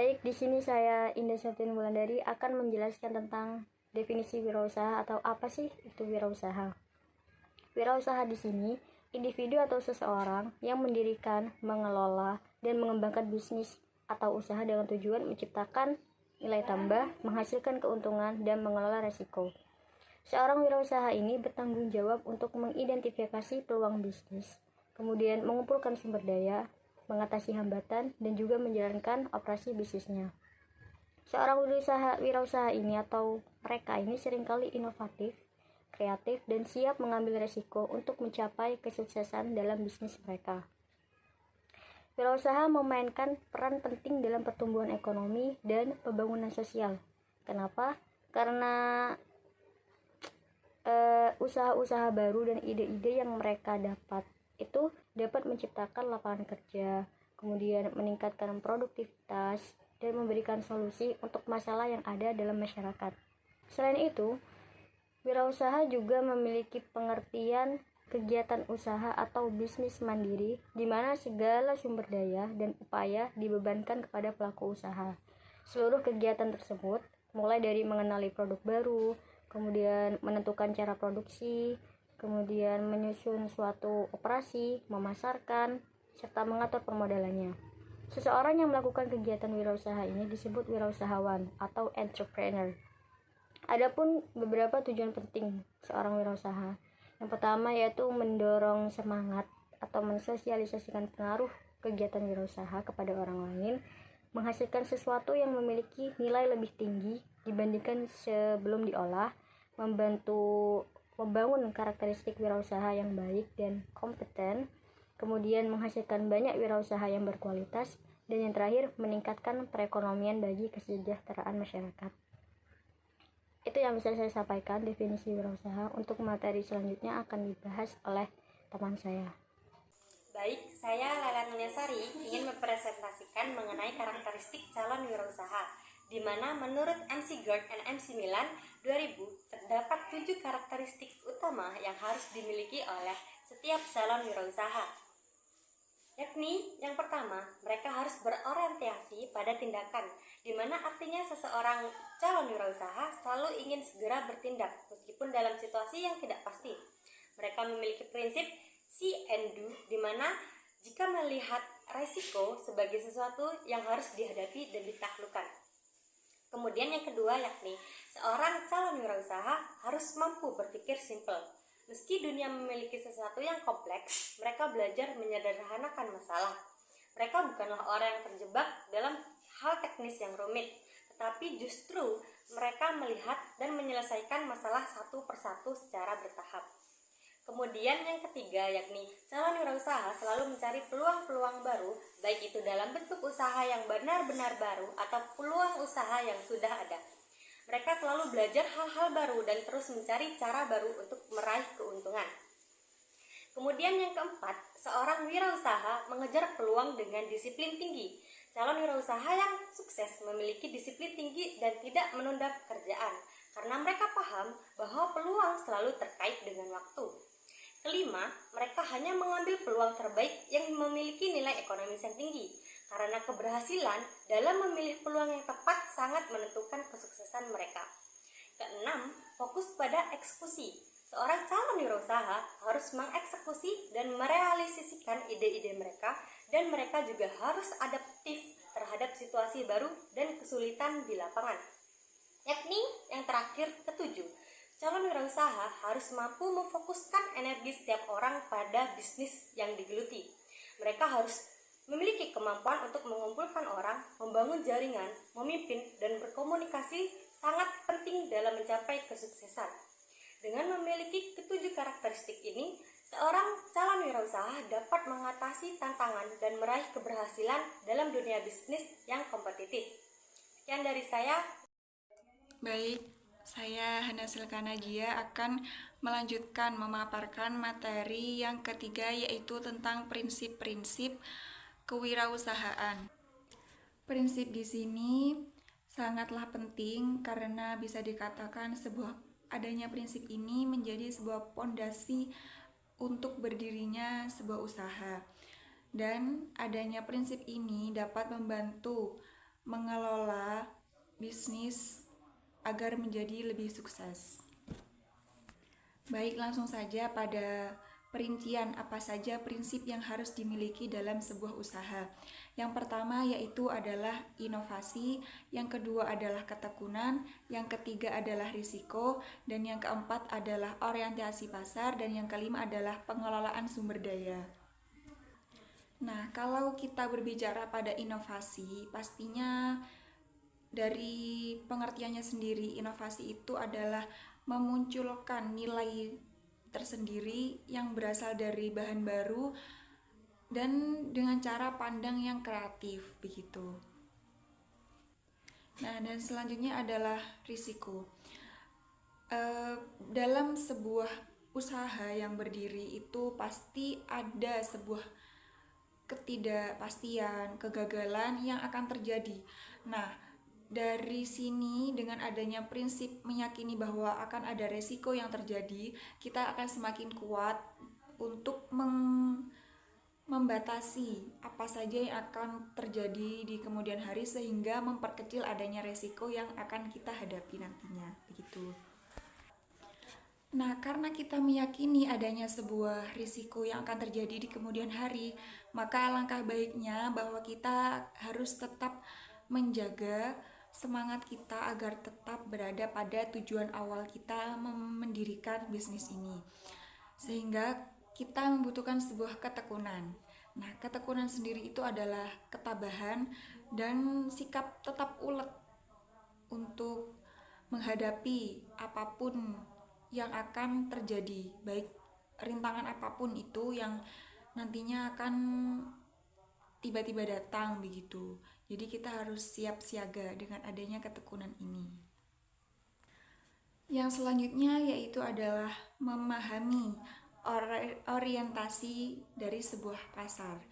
Baik, di sini saya Indah Septian Wulandari akan menjelaskan tentang definisi wirausaha atau apa sih itu wirausaha. Wirausaha di sini individu atau seseorang yang mendirikan, mengelola, dan mengembangkan bisnis atau usaha dengan tujuan menciptakan nilai tambah, menghasilkan keuntungan, dan mengelola resiko. Seorang wirausaha ini bertanggung jawab untuk mengidentifikasi peluang bisnis, kemudian mengumpulkan sumber daya, mengatasi hambatan, dan juga menjalankan operasi bisnisnya. Seorang wirausaha ini atau mereka ini seringkali inovatif, kreatif, dan siap mengambil resiko untuk mencapai kesuksesan dalam bisnis mereka. Wirausaha memainkan peran penting dalam pertumbuhan ekonomi dan pembangunan sosial. Kenapa? Karena usaha-usaha baru dan ide-ide yang mereka dapat itu dapat menciptakan lapangan kerja, kemudian meningkatkan produktivitas, dan memberikan solusi untuk masalah yang ada dalam masyarakat. Selain itu, wirausaha juga memiliki pengertian kegiatan usaha atau bisnis mandiri, di mana segala sumber daya dan upaya dibebankan kepada pelaku usaha. Seluruh kegiatan tersebut, mulai dari mengenali produk baru, kemudian menentukan cara produksi, kemudian menyusun suatu operasi, memasarkan, serta mengatur permodalannya. Seseorang yang melakukan kegiatan wirausaha ini disebut wirausahawan atau entrepreneur. Adapun beberapa tujuan penting seorang wirausaha. Yang pertama yaitu mendorong semangat atau mensosialisasikan pengaruh kegiatan wirausaha kepada orang lain, menghasilkan sesuatu yang memiliki nilai lebih tinggi dibandingkan sebelum diolah, membantu membangun karakteristik wirausaha yang baik dan kompeten, kemudian menghasilkan banyak wirausaha yang berkualitas, dan yang terakhir meningkatkan perekonomian bagi kesejahteraan masyarakat. Itu yang bisa saya sampaikan definisi wirausaha. Untuk materi selanjutnya akan dibahas oleh teman saya. Baik, saya Lala Nunyasari ingin mempresentasikan mengenai karakteristik calon wirausaha, di mana menurut MC Gerd and MC Milan 2000 terdapat 7 karakteristik utama yang harus dimiliki oleh setiap calon wirausaha. Yakni yang pertama, mereka harus berorientasi pada tindakan, di mana artinya seseorang calon wirausaha selalu ingin segera bertindak meskipun dalam situasi yang tidak pasti. Mereka memiliki prinsip see and do, di mana jika melihat resiko sebagai sesuatu yang harus dihadapi dan ditaklukkan. Kemudian yang kedua yakni seorang calon wirausaha harus mampu berpikir simpel. Meski dunia memiliki sesuatu yang kompleks, mereka belajar menyederhanakan masalah. Mereka bukanlah orang yang terjebak dalam hal teknis yang rumit, tetapi justru mereka melihat dan menyelesaikan masalah satu persatu secara bertahap. Kemudian yang ketiga yakni calon wirausaha selalu mencari peluang-peluang baru, baik itu dalam bentuk usaha yang benar-benar baru atau peluang usaha yang sudah ada. Mereka selalu belajar hal-hal baru dan terus mencari cara baru untuk meraih keuntungan. Kemudian yang keempat, seorang wirausaha mengejar peluang dengan disiplin tinggi. Calon wirausaha yang sukses memiliki disiplin tinggi dan tidak menunda pekerjaan, karena mereka paham bahwa peluang selalu terkait dengan waktu. Kelima, mereka hanya mengambil peluang terbaik yang memiliki nilai ekonomis yang tinggi, karena keberhasilan dalam memilih peluang yang tepat sangat menentukan kesuksesan mereka. Keenam, fokus pada eksekusi. Seorang calon wirausaha harus mengeksekusi dan merealisasikan ide-ide mereka, dan mereka juga harus adaptif terhadap situasi baru dan kesulitan di lapangan. Yakni yang terakhir, ketujuh, calon wirausaha harus mampu memfokuskan energi setiap orang pada bisnis yang digeluti. Mereka harus memiliki kemampuan untuk mengumpulkan orang, membangun jaringan, memimpin, dan berkomunikasi sangat penting dalam mencapai kesuksesan. Dengan memiliki ketujuh karakteristik ini, seorang calon wirausaha dapat mengatasi tantangan dan meraih keberhasilan dalam dunia bisnis yang kompetitif. Sekian dari saya. Baik, saya Hana Silkana Gia akan melanjutkan memaparkan materi yang ketiga, yaitu tentang prinsip-prinsip kewirausahaan. Prinsip di sini sangatlah penting karena bisa dikatakan adanya prinsip ini menjadi sebuah pondasi untuk berdirinya sebuah usaha. Dan adanya prinsip ini dapat membantu mengelola bisnis agar menjadi lebih sukses. Baik, langsung saja pada perincian apa saja prinsip yang harus dimiliki dalam sebuah usaha. Yang pertama yaitu adalah inovasi, yang kedua adalah ketekunan, yang ketiga adalah risiko, dan yang keempat adalah orientasi pasar, dan yang kelima adalah pengelolaan sumber daya. Nah, kalau kita berbicara pada inovasi, pastinya dari pengertiannya sendiri, inovasi itu adalah memunculkan nilai tersendiri yang berasal dari bahan baru dan dengan cara pandang yang kreatif begitu. Nah, dan selanjutnya adalah risiko. Dalam sebuah usaha yang berdiri itu pasti ada sebuah ketidakpastian, kegagalan yang akan terjadi. Nah, dari sini dengan adanya prinsip meyakini bahwa akan ada resiko yang terjadi, kita akan semakin kuat untuk membatasi apa saja yang akan terjadi di kemudian hari sehingga memperkecil adanya resiko yang akan kita hadapi nantinya, begitu. Nah, karena kita meyakini adanya sebuah risiko yang akan terjadi di kemudian hari, maka alangkah baiknya bahwa kita harus tetap menjaga semangat kita agar tetap berada pada tujuan awal kita mendirikan bisnis ini. Sehingga kita membutuhkan sebuah ketekunan. Nah, ketekunan sendiri itu adalah ketabahan dan sikap tetap ulet untuk menghadapi apapun yang akan terjadi, baik rintangan apapun itu yang nantinya akan tiba-tiba datang begitu. Jadi kita harus siap siaga dengan adanya ketekunan ini. Yang selanjutnya yaitu adalah memahami orientasi dari sebuah pasar.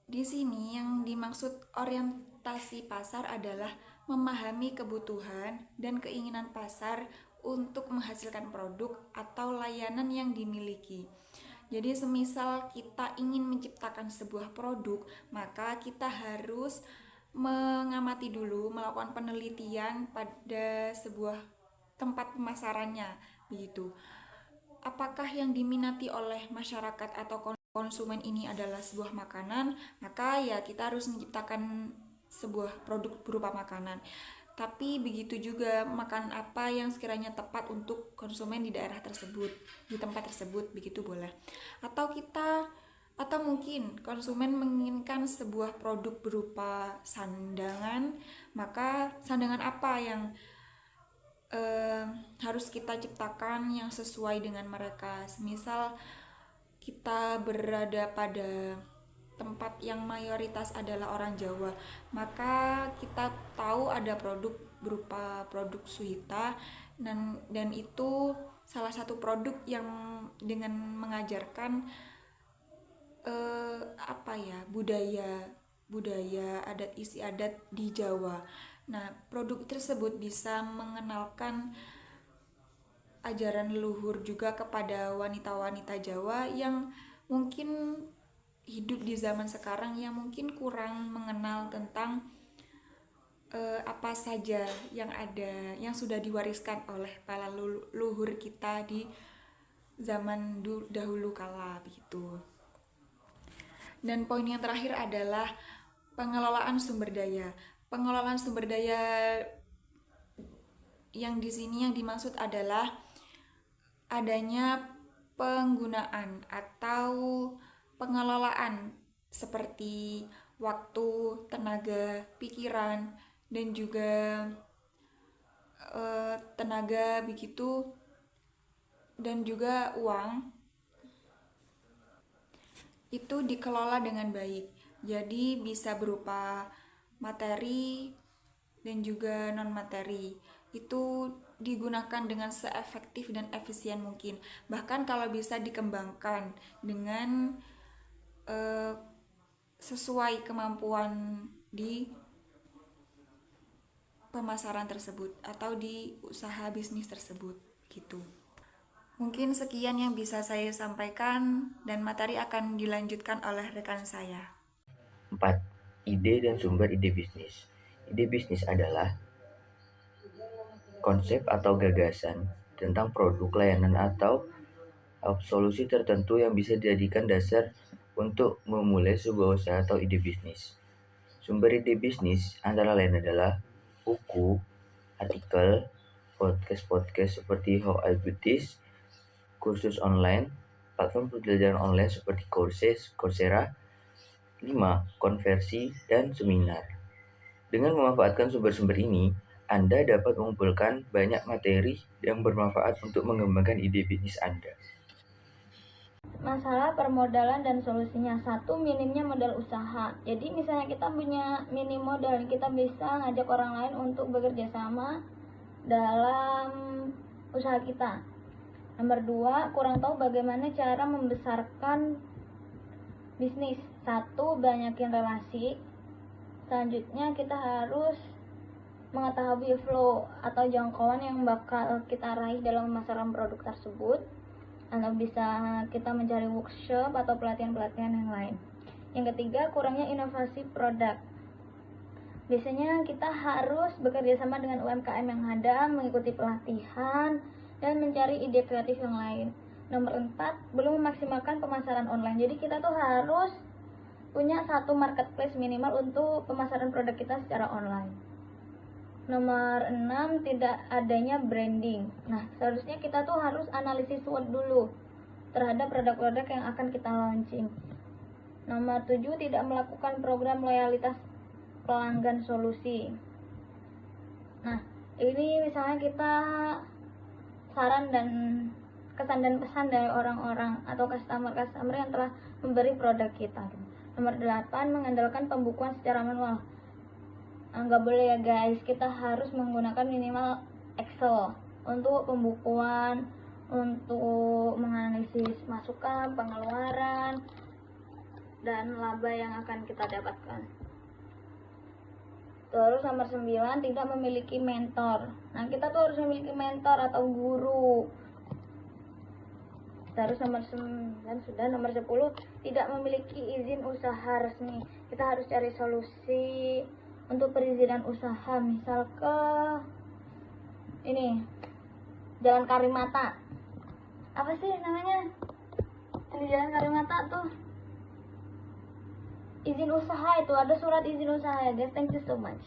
Di sini yang dimaksud orientasi pasar adalah memahami kebutuhan dan keinginan pasar untuk menghasilkan produk atau layanan yang dimiliki. Jadi semisal kita ingin menciptakan sebuah produk, maka kita harus mengamati dulu, melakukan penelitian pada sebuah tempat pemasarannya, begitu. Apakah yang diminati oleh masyarakat atau konsumen ini adalah sebuah makanan, maka ya kita harus menciptakan sebuah produk berupa makanan. Tapi begitu juga makanan apa yang sekiranya tepat untuk konsumen di daerah tersebut, di tempat tersebut, begitu boleh. Atau mungkin konsumen menginginkan sebuah produk berupa sandangan, maka sandangan apa yang harus kita ciptakan yang sesuai dengan mereka. Semisal kita berada pada tempat yang mayoritas adalah orang Jawa, maka kita tahu ada produk berupa produk suhita dan itu salah satu produk yang dengan mengajarkan budaya adat istiadat di Jawa. Nah, produk tersebut bisa mengenalkan ajaran leluhur juga kepada wanita-wanita Jawa yang mungkin hidup di zaman sekarang yang mungkin kurang mengenal tentang apa saja yang ada, yang sudah diwariskan oleh para leluhur kita di zaman dahulu kala begitu. Dan poin yang terakhir adalah pengelolaan sumber daya. Pengelolaan sumber daya yang di sini yang dimaksud adalah adanya penggunaan atau pengelolaan seperti waktu, tenaga, pikiran, dan juga tenaga begitu, dan juga uang itu dikelola dengan baik. Jadi bisa berupa materi dan juga non materi. Itu digunakan dengan seefektif dan efisien mungkin. Bahkan kalau bisa dikembangkan dengan sesuai kemampuan di pemasaran tersebut atau di usaha bisnis tersebut gitu. Mungkin sekian yang bisa saya sampaikan dan materi akan dilanjutkan oleh rekan saya. 4. Ide dan sumber ide bisnis. Ide bisnis adalah konsep atau gagasan tentang produk, layanan, atau solusi tertentu yang bisa dijadikan dasar untuk memulai sebuah usaha atau ide bisnis. Sumber ide bisnis antara lain adalah buku, artikel, podcast seperti How I Built This, kursus online, platform pembelajaran online seperti Coursera, 5. Konversi dan seminar. Dengan memanfaatkan sumber-sumber ini, Anda dapat mengumpulkan banyak materi yang bermanfaat untuk mengembangkan ide bisnis Anda. Masalah permodalan dan solusinya. 1. Minimnya modal usaha. Jadi misalnya kita punya minim modal, kita bisa ngajak orang lain untuk bekerja sama dalam usaha kita. Nomor 2, kurang tahu bagaimana cara membesarkan bisnis. 1. Banyakin relasi. Selanjutnya kita harus mengetahui flow atau jangkauan yang bakal kita raih dalam pemasaran produk tersebut, atau bisa kita mencari workshop atau pelatihan-pelatihan yang lain. Yang ketiga, kurangnya inovasi produk. Biasanya kita harus bekerja sama dengan UMKM yang ada, mengikuti pelatihan, dan mencari ide kreatif yang lain. Nomor 4, belum memaksimalkan pemasaran online. Jadi kita tuh harus punya satu marketplace minimal untuk pemasaran produk kita secara online. Nomor 6, tidak adanya branding. Nah, seharusnya kita tuh harus analisis SWOT dulu terhadap produk-produk yang akan kita launching. Nomor 7, tidak melakukan program loyalitas pelanggan solusi. Nah, ini misalnya kita saran dan kesan dan pesan dari orang-orang atau customer yang telah memberi produk kita. Nomor 8, mengandalkan pembukuan secara manual. Nggak boleh ya guys, kita harus menggunakan minimal Excel untuk pembukuan, untuk menganalisis masukan, pengeluaran, dan laba yang akan kita dapatkan. Terus nomor 9, tidak memiliki mentor. Nah, kita tuh harus memiliki mentor atau guru. Terus nomor 9 sudah. Nomor 10, tidak memiliki izin usaha resmi. Kita harus cari solusi untuk perizinan usaha, misal ke ini Jalan Karimata. Apa sih namanya? Ini Jalan Karimata tuh izin usaha, itu ada surat izin usaha ya guys. Thank you so much.